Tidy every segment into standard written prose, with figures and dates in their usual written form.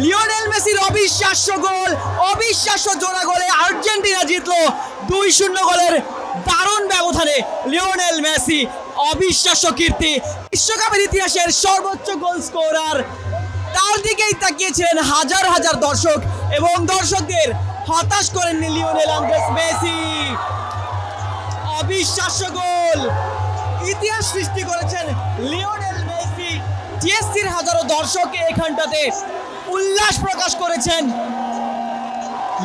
Lionel মেসির অবিশ্বাস্য গোল, অবিশ্বাস্য জোড়া গোলে আর্জেন্টিনা জিতলো 2-0 গোলের দারুণ ব্যবধানে। লিওনেল মেসি অবিশ্বাস্য কীর্তি, বিশ্বকাপের ইতিহাসের সর্বোচ্চ গোল স্কোরার। তার দিকেই তাকিয়েছিলেন হাজার হাজার দর্শক এবং দর্শকদের হতাশ করেননি লিওনেল আন্দ্রেস মেসি। অবিশ্বাস্য গোল, ইতিহাস সৃষ্টি করেছেন লিওনেল মেসি। টিএসসির হাজারো দর্শক এখানটাতে উল্লাস প্রকাশ করেছেন।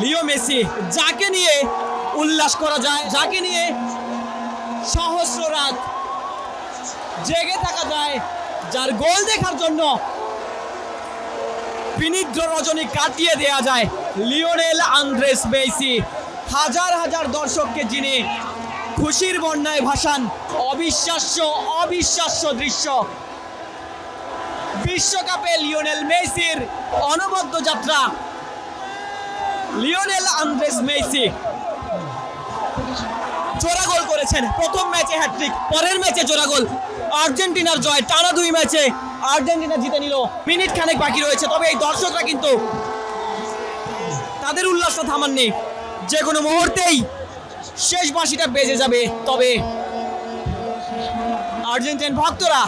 লিও মেসি, যাকে নিয়ে উল্লাস করা যায়, যাকে নিয়ে সহস্র রাত জেগে থাকা যায়, যার গোল দেখার জন্য বিনিদ্র রজনী কাটিয়ে দেয়া যায়, লিওনেল আন্দ্রেস মেসি হাজার হাজার দর্শককে যিনি খুশির বন্যায় ভাসান। অবিশ্বাস্য অবিশ্বাস্য দৃশ্য। বিশ্বকাপে লিওনেল মেসির অনবদ্য যাত্রা। লিওনেল আন্দ্রেস মেসি জোড়া গোল করেছেন, প্রথম ম্যাচে হ্যাটট্রিক, পরের ম্যাচে জোড়া গোল। আর্জেন্টিনার জয়, টানা 2 ম্যাচে আর্জেন্টিনা জিতে নিল। মিনিট খানেক বাকি রয়েছে, তবে এই দর্শকরা কিন্তু তাদের উল্লাসটা থামাননি। যে কোনো মুহূর্তেই শেষ বাঁশিটা বেজে যাবে, তবে আর্জেন্টিন ভক্তরা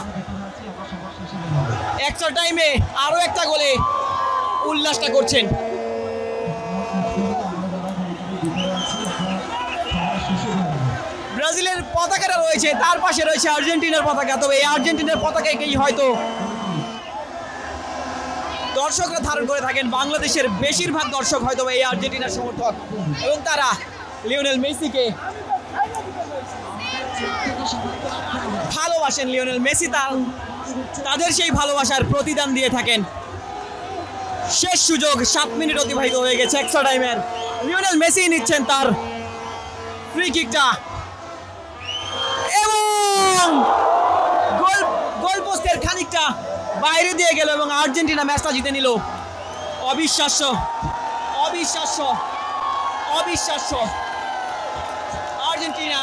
এক্সট্রা টাইমে আরো একটা গোলে উল্লাসটা করছেন। ব্রাজিলের পতাকাটা রয়েছে, তার পাশে রয়েছে আর্জেন্টিনার পতাকা, তবে এই আর্জেন্টিনার পতাকাকেই হয়তো দর্শকরা ধারণ করে থাকেন। বাংলাদেশের বেশিরভাগ দর্শক হয়তো এই আর্জেন্টিনার সমর্থক এবং তারা লিওনেল মেসিকে ভালোবাসেন। লিওনেল মেসি তাদের সেই ভালোবাসার প্রতিদান দিয়ে থাকেন। শেষ সুযোগ, 7 মিনিট অতিবাহিত হয়ে গেছে এক্সট্রা টাইমের। লিওনেল মেসি নিচ্ছেন তার ফ্রি কিকটা এবং গোল পোস্টের খানিকটা বাইরে দিয়ে গেল এবং আর্জেন্টিনা ম্যাচটা জিতে নিল। অবিশ্বাস্য অবিশ্বাস্য অবিশ্বাস্য। আর্জেন্টিনা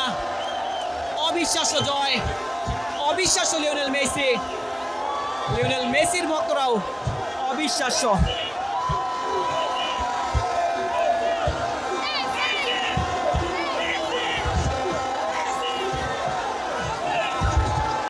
অবিশ্বাস্য জয়, অবিশ্বাস্য লিওনেল মেসি। লিওনেল মেসির ভক্তরাও অবিশ্বাস্য।